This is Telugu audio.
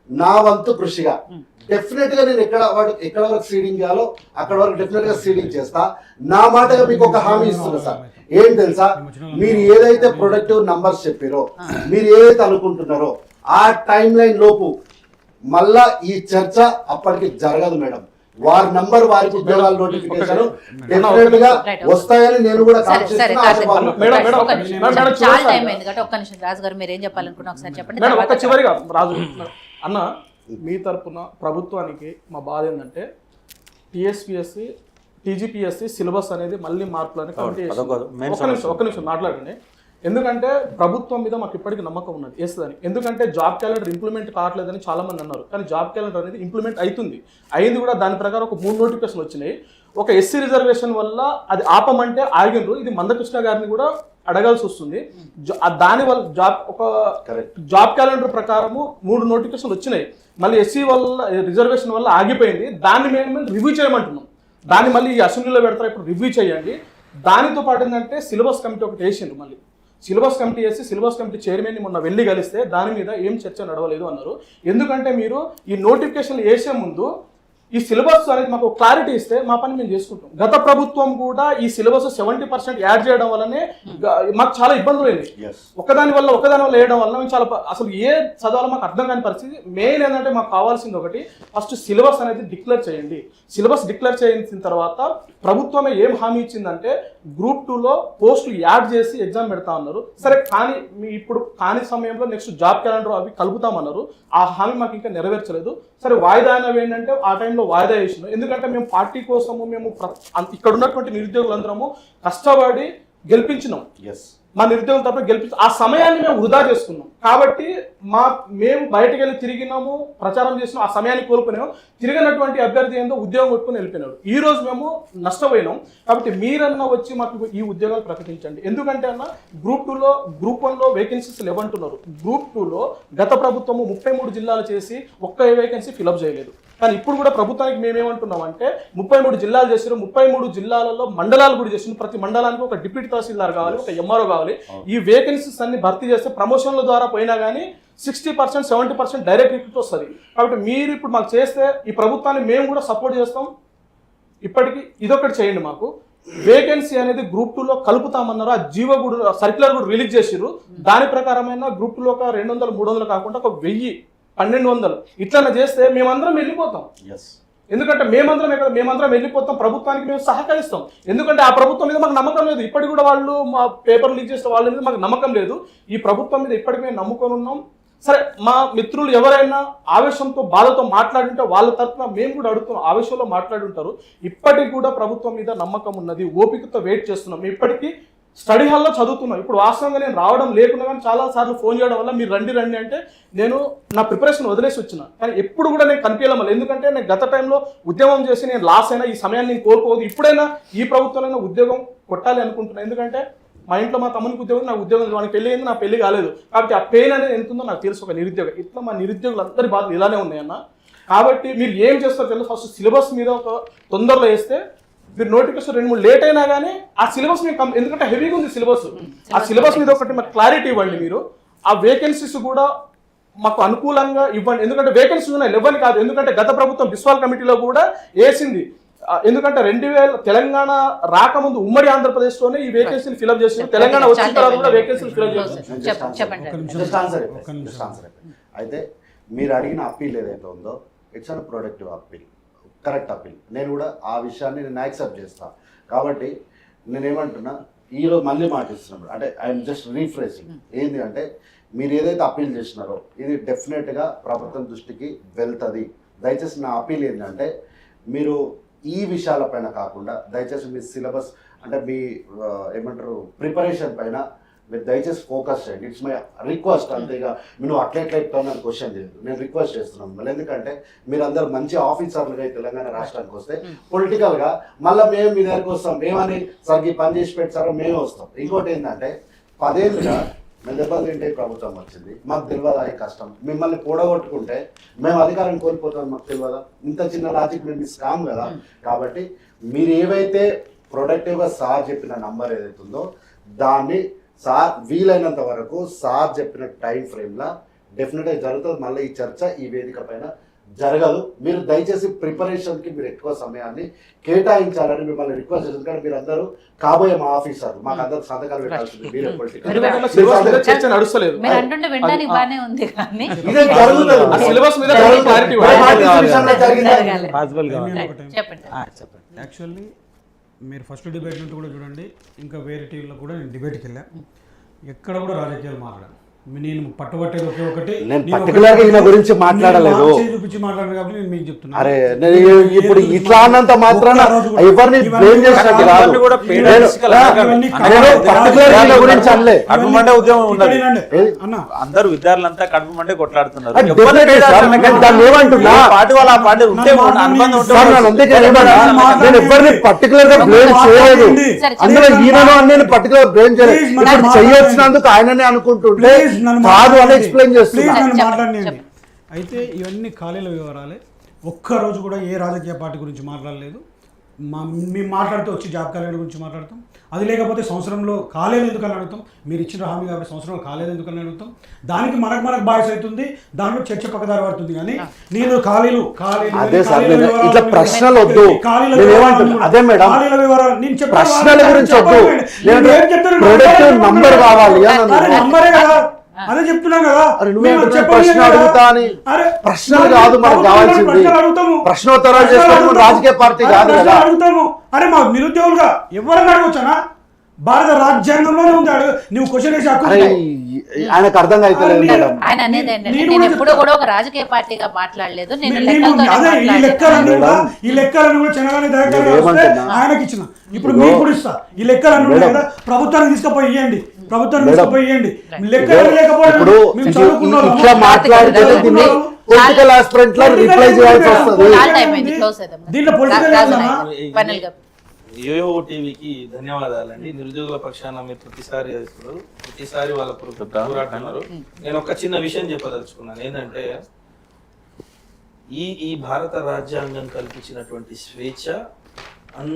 నా వంతు కృషిగా డెఫినెట్ గా నేను ఎక్కడ వరకు సీడింగ్ చేయాలో అక్కడ వరకు డెఫినెట్ గా సీడింగ్ చేస్తా. నా మాటగా మీకు ఒక హామీ ఇస్తున్నా సార్, ఏం తెలుసా, మీరు ఏదైతే ప్రొడక్టివ్ నంబర్స్ చెప్పారో, మీరు ఏదైతే అనుకుంటున్నారో ఆ టైం లైన్ లోపు మళ్ళా ఈ చర్చ అప్పటికి జరగదు మేడం. వారి నంబర్ వారికి ఉద్యోగాల నోటిఫికేషన్ డెఫినెట్ గా వస్తాయని నేను కూడా చాలా టైం అయింది కాబట్టి ఒక్క నిమిషం రాజు గారు మీరు ఏం చెప్పాలనుకున్నా ఒకసారి చెప్పండి. చివరిగా రాజు అన్న, మీ తరపున ప్రభుత్వానికి మా బాధ ఏంటంటే టీఎస్పీఎస్సీ టీజీపీఎస్సీ సిలబస్ అనేది మళ్ళీ మార్పులని కమిటీ ఒక్క నిమిషం మాట్లాడండి. ఎందుకంటే ప్రభుత్వం మీద మాకు ఇప్పటికీ నమ్మకం ఉన్నది వేస్తుందని. ఎందుకంటే జాబ్ క్యాలెండర్ ఇంప్లిమెంట్ కావట్లేదని చాలా మంది అన్నారు, కానీ జాబ్ క్యాలెండర్ అనేది ఇంప్లిమెంట్ అయింది కూడా. దాని ప్రకారం ఒక 3 నోటిఫికేషన్ వచ్చినాయి. ఒక ఎస్సీ రిజర్వేషన్ వల్ల అది ఆపమంటే ఆగినరు. ఇది మందకృష్ణ గారిని కూడా అడగాల్సి వస్తుంది. దానివల్ల జాబ్ క్యాలెండర్ ప్రకారము 3 నోటిఫికేషన్లు వచ్చినాయి. మళ్ళీ ఎస్సీ వల్ల రిజర్వేషన్ వల్ల ఆగిపోయింది. దాన్ని మేము రివ్యూ చేయమంటున్నాం. దాన్ని మళ్ళీ ఈ అసెంబ్లీలో పెడతారు, ఇప్పుడు రివ్యూ చేయండి. దానితో పాటు ఏంటంటే సిలబస్ కమిటీ ఒకటి వేసిండ్రు. మళ్ళీ సిలబస్ కమిటీ వేసి సిలబస్ కమిటీ చైర్మన్ని మొన్న వెళ్ళి కలిస్తే దాని మీద ఏం చర్చ నడవలేదు అన్నారు. ఎందుకంటే మీరు ఈ నోటిఫికేషన్లు వేసే ముందు ఈ సిలబస్ అనేది మాకు క్లారిటీ ఇస్తే మా పని మేము చేసుకుంటాం. గత ప్రభుత్వం కూడా ఈ సిలబస్ 70% యాడ్ చేయడం వల్లనే మాకు చాలా ఇబ్బందులు అయింది. ఒకదాని వల్ల వేయడం వల్ల మేము చాలా అసలు ఏ చదవాలో మాకు అర్థం కాని పరిస్థితి. మెయిన్ ఏంటంటే మాకు కావాల్సింది ఒకటి, ఫస్ట్ సిలబస్ అనేది డిక్లేర్ చేయండి. సిలబస్ డిక్లేర్ చేసిన తర్వాత ప్రభుత్వమే ఏం హామీ ఇచ్చిందంటే గ్రూప్ 2లో పోస్టులు యాడ్ చేసి ఎగ్జామ్ పెడతా ఉన్నారు. సరే, కానీ ఇప్పుడు కాని సమయంలో నెక్స్ట్ జాబ్ క్యాలెండర్ అవి కలుపుతామన్నారు. ఆ హామీ మాకు ఇంకా నెరవేర్చలేదు. సరే, వాయిదా అనేవి ఏంటంటే ఆ టైంలో వాయిదా వేసినాం. ఎందుకంటే మేము పార్టీ కోసము మేము ఇక్కడ ఉన్నటువంటి నిరుద్యోగులందరము కష్టపడి గెలిపించినాం. మా నిరుద్యోగుల తరపున గెలిపించి ఆ సమయాన్ని మేము వృధా చేసుకున్నాం. కాబట్టి మేము బయటకు వెళ్ళి తిరిగినాము, ప్రచారం చేసినాం, ఆ సమయాన్ని కోల్పోయినాము. తిరిగినటువంటి అభ్యర్థి ఏందో ఉద్యోగం కొట్టుకుని వెళ్ళిపోయినాడు. ఈ రోజు మేము నష్టపోయినాం. కాబట్టి మీరన్నా వచ్చి మాకు ఈ ఉద్యోగాలు ప్రకటించండి. ఎందుకంటే అన్న గ్రూప్ 1లో వేకెన్సీస్ లేవంటున్నారు. గ్రూప్ 2లో గత ప్రభుత్వము 33 జిల్లాలు చేసి ఒక్క వేకెన్సీ ఫిలప్ చేయలేదు. కానీ ఇప్పుడు కూడా ప్రభుత్వానికి మేమేమంటున్నాం అంటే 33 జిల్లాలు చేసారు. 33 జిల్లాలలో మండలాలు కూడా చేసింది. ప్రతి మండలానికి ఒక డిప్యూటీ తహసీల్దార్ కావాలి, ఒక ఎంఆర్ఓ కావాలి. ఈ వేకెన్సీస్ అన్ని భర్తీ చేస్తే ప్రమోషన్ల ద్వారా పోయినా కానీ 60% 70% డైరెక్ట్ రిక్రూట్ వస్తుంది. కాబట్టి మీరు ఇప్పుడు మాకు చేస్తే ఈ ప్రభుత్వాన్ని మేము కూడా సపోర్ట్ చేస్తాం. ఇప్పటికీ ఇదొకటి చేయండి. మాకు వేకెన్సీ అనేది గ్రూప్ 2లో కలుపుతామన్నారు. ఆ జీవో కూడా సర్క్యులర్ కూడా రిలీజ్ చేసిర్రు. దాని ప్రకారమైన గ్రూప్ 2లో ఒక 200 300 కాకుండా ఒక 1000 1200 ఇట్లా చేస్తే మేమందరం వెళ్ళిపోతాం. ఎందుకంటే మేమందరం వెళ్ళిపోతాం. ప్రభుత్వానికి మేము సహకరిస్తాం. ఎందుకంటే ఆ ప్రభుత్వం మీద మాకు నమ్మకం లేదు. ఇప్పటికి కూడా వాళ్ళు మా పేపర్ లీక్ చేసిన వాళ్ళ మీద మాకు నమ్మకం లేదు. ఈ ప్రభుత్వం మీద ఇప్పటికి మేము నమ్ముకొని ఉన్నాం. సరే, మా మిత్రులు ఎవరైనా ఆవేశంతో బాధతో మాట్లాడుంటే వాళ్ళ తరఫున మేము కూడా అడుగుతున్నాం. ఆవేశంలో మాట్లాడుంటారు. ఇప్పటికి కూడా ప్రభుత్వం మీద నమ్మకం ఉన్నది. ఓపికతో వెయిట్ చేస్తున్నాం. ఇప్పటికీ స్టడీ హాల్లో చదువుతున్నాం. ఇప్పుడు వాస్తవంగా నేను రావడం లేకుండా కానీ చాలా సార్లు ఫోన్ చేయడం వల్ల మీరు రండి అంటే నేను నా ప్రిపరేషన్ వదిలేసి వచ్చిన. కానీ ఎప్పుడు కూడా నేను కనిపించడం. ఎందుకంటే నేను గత టైంలో ఉద్యమం చేసి నేను లాస్ అయినా ఈ సమయాన్ని నేను కోల్పోవద్దు. ఇప్పుడైనా ఈ ప్రభుత్వంలో ఉద్యోగం కొట్టాలి అనుకుంటున్నాను. ఎందుకంటే మా ఇంట్లో మా తమ్మునికి ఉద్యోగం, నా ఉద్యోగం, వానికి పెళ్లి అయింది, నా పెళ్లి కాలేదు. కాబట్టి ఆ పెయిన్ అనేది ఎంత ఉందో నాకు తెలుసు. ఒక నిరుద్యోగం ఇట్లా మా నిరుద్యోగులందరి బాధలు ఇలానే ఉన్నాయన్న. కాబట్టి మీరు ఏం చేస్తారో తెలుసు. ఫస్ట్ సిలబస్ మీద ఒక తొందరలో వేస్తే మీరు నోటిఫికేషన్ 2-3 లేట్ అయినా కానీ ఆ సిలబస్ మీకు ఎందుకంటే హెవీగా ఉంది సిలబస్. ఆ సిలబస్ మీద ఒకటి మాకు క్లారిటీ ఇవ్వండి. మీరు ఆ వేకెన్సీస్ కూడా మాకు అనుకూలంగా ఇవ్వండి. ఎందుకంటే వేకెన్సీస్ ఉన్నాయి, ఇవ్వని కాదు. ఎందుకంటే గత ప్రభుత్వం బిస్వాల్ కమిటీలో కూడా వేసింది. ఎందుకంటే 2000 తెలంగాణ రాకముందు ఉమ్మడి ఆంధ్రప్రదేశ్లోనే ఈ వేకెన్సీలు ఫిలప్ చేసి తెలంగాణ వచ్చిన తర్వాత కూడా వేకెన్సీలు ఫిలప్ చేసి. అయితే మీరు అడిగిన అప్పీల్ ఏదైతే ఉందో it's an productive appeal, correct appeal. నేను కూడా ఆ విషయాన్ని నేను యాక్సెప్ట్ చేస్తాను. కాబట్టి నేనేమంటున్నా, ఈరోజు మళ్ళీ మాటిస్తున్నాను అంటే ఐఎమ్ జస్ట్ రీఫ్రెషింగ్. ఏంటి అంటే మీరు ఏదైతే అప్పీల్ చేసినారో ఇది డెఫినెట్గా ప్రభుత్వం దృష్టికి వెళ్తుంది. దయచేసి నా అప్పీల్ ఏంటంటే మీరు ఈ విషయాలపైన కాకుండా దయచేసి మీ సిలబస్ అంటే మీ ఏమంటారు ప్రిపరేషన్ పైన మీరు దయచేసి ఫోకస్ చేయండి. It's my request. అంతేగా మీరు అట్లా నాకు క్వశ్చన్ చేయదు, నేను రిక్వెస్ట్ చేస్తున్నాను మళ్ళీ. ఎందుకంటే మీరు అందరు మంచి ఆఫీసర్లుగా తెలంగాణ రాష్ట్రానికి వస్తే పొలిటికల్గా మళ్ళీ మేము మీ దగ్గరికి వస్తాం, మేమని సరికి పని చేసి పెట్టారో మేమే వస్తాం. ఇంకోటి ఏంటంటే 10 ఏళ్ళుగా మేము దెబ్బలు తింటే ప్రభుత్వం వచ్చింది, మాకు తెలియదా ఈ కష్టం. మిమ్మల్ని కూడగొట్టుకుంటే మేము అధికారం కోల్పోతాం, మాకు తెలియదా? ఇంత చిన్న లాజిక్ మేము ఇస్తాం కదా. కాబట్టి మీరు ఏవైతే ప్రొడక్టివ్గా సార్ చెప్పిన నంబర్ ఏదైతే ఉందో దాన్ని సార్ వీలైనంత వరకు సార్ చెప్పిన టైం ఫ్రేమ్లో డెఫినెట్గా జరుగుతుంది. మళ్ళీ ఈ చర్చ ఈ వేదిక పైన జరగదు. మీరు దయచేసి ప్రిపరేషన్కి మీరు ఎక్కువ సమయాన్ని కేటాయించాలని మిమ్మల్ని రిక్వెస్ట్ చేస్తుంది. ఎందుకంటే మీరు అందరూ కాబోయే మా ఆఫీసర్, మాకు అందరూ సంతకాలు పెట్టాల్సింది మీరే ఎందుకంటే సిలబస్ మీద చర్చ నడుస్తలేదు. మీరు అంటుంటే వినడానికి బాగానే ఉంది కానీ ఇదే జరుగుతుంది. ఆ సిలబస్ మీద క్లారిటీ జరగాలి. పాసిబుల్ గా చెప్పండి. యాక్చువల్లీ మీరు ఫస్ట్ డిబేట్ నుండి కూడా చూడండి, ఇంకా వేరే టీవీలో కూడా నేను డిబేట్కి వెళ్ళా, ఎక్కడ కూడా రాజకీయాలు మాట్లాడాను. నేను పట్టుబట్టేది ఒకే ఒకటి, నేను పర్టికులర్గా ఈయన గురించి మాట్లాడలేదు. చూపించి మాట్లాడాను కాబట్టి నేను మీకు చెప్తున్నాను. అరే నేను ఇప్పుడు ఇట్లా అన్నంత మాత్రాన ఎవరిని బ్లేమ్ చేసినట్టు కాదు. నేను పర్టికులర్ ఈయన గురించి అనలే. కడుపు మండే ఉద్యమం ఉన్నది. అన్న అందరూ విద్యార్థులంతా కడుపు మండే కొట్లాడుతున్నారు. దాన్ని ఏమంటున్నా పార్టీ వాళ్ళ ఆ పార్టీ ఉంటే అనుబంధం ఉంటే సార్, నేను అందుకే ఏమన్నా, నేను ఎవరిని పర్టికులర్ గా బ్లేమ్ చేయలేదు. అందులో ఈయనను నేను పర్టికులర్ బ్లేమ్ చేయలేదు. ఇప్పుడు చెయ్యొచ్చినందుకు ఆయననే అనుకుంటుంటే కాదు అని ఎక్స్ప్లెయిన్ చేస్తున్నా. మాట్లాడండి. అయితే ఇవన్నీ ఖాళీల వివరాలే. ఒక్కరోజు కూడా ఏ రాజకీయ పార్టీ గురించి మాట్లాడలేదు. మేము మాట్లాడితే వచ్చి జాబ్ క్యాలెండర్ గురించి మాట్లాడతాం. అది లేకపోతే సంవత్సరంలో కాలేదు ఎందుకని అడుగుతాం. మీరు ఇచ్చిన హామీ కాబట్టి సంవత్సరంలో కాలేదు ఎందుకని అడుగుతాం. దానికి మనకు బాయ్స్ అవుతుంది, దాంట్లో చర్చ పక్కదారి పడుతుంది. కానీ నేను ఖాళీలు అదే సార్, నేను ఇట్లా ప్రశ్నలు వద్దు. నేను ఏమంటున్నా అదే మేడం, ప్రశ్నల గురించి వద్దు. ప్రొడక్టివ్ నంబర్ కావాలి. నంబరే కదా, అదే చెప్తున్నా కదా. ప్రశ్న అడుగుతా అని ప్రశ్నలు కాదు మనకు కావాల్సింది. ప్రశ్నోత్తరాలు చేసుకోవడం రాజకీయ పార్టీ కాదు కదా. అడుగుతాము. అరే మా నిరుద్యోగులుగా ఎవరైనా అడగొచ్చానా? భారత రాజ్యాంగంలోనే ఉంది. అడుగు, నువ్వు క్వశ్చన్ వేసి హక్కు ఉంది. ఆయనకు అర్థం అవుతలేదు మేడం. ఆయన అనేది ఏంటంటే నేను ఎప్పుడు కూడా ఒక రాజకీయ పార్టీగా మాట్లాడలేదు. నేను అదే ఈ లెక్కలన్నీ కూడా చెనగానే ఆయనకి ఇచ్చిన. ఇప్పుడు మీకు కూడా ఇస్తా. ఈ లెక్కలన్నీ ఉన్నాయి కదా, ప్రభుత్వానికి తీసుకుపోయి ఇవ్వండి. ప్రభుత్వానికి తీసుకుపోయి ఇవ్వండి. లెక్కలు లేకపోతే మేము చదువుకున్నాము. ఇట్లా మాట్లాడితే దీన్ని పొలిటికల్ ఆస్పిరెంట్ లో రిప్లై చేయాల్సి వస్తుంది. దీంట్లో ఫైనల్ గా యోయో టీవీకి ధన్యవాదాలండి. నిరుద్యోగుల పక్షాన మీరు ప్రతిసారి చేస్తున్నారు, ప్రతిసారి వాళ్ళ పోరాడుతున్నారు. నేను ఒక చిన్న విషయం చెప్పదలుచుకున్నాను. ఏంటంటే ఈ భారత రాజ్యాంగం కల్పించినటువంటి స్వేచ్ఛ అందరి